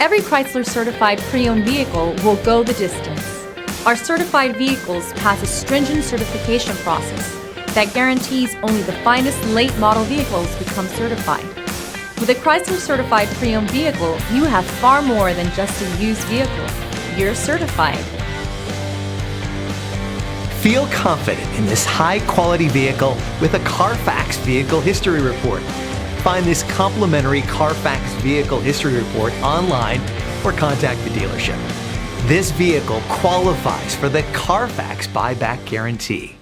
Every Chrysler certified pre-owned vehicle will go the distance. Our certified vehicles pass a stringent certification process that guarantees only the finest late model vehicles become certified. With a Chrysler certified pre-owned vehicle, you have far more than just a used vehicle. You're certified. Feel confident in this high-quality vehicle with a Car Fax Vehicle History Report. Find this complimentary Car Fax Vehicle History Report online or contact the dealership. This vehicle qualifies for the Car Fax Buyback Guarantee.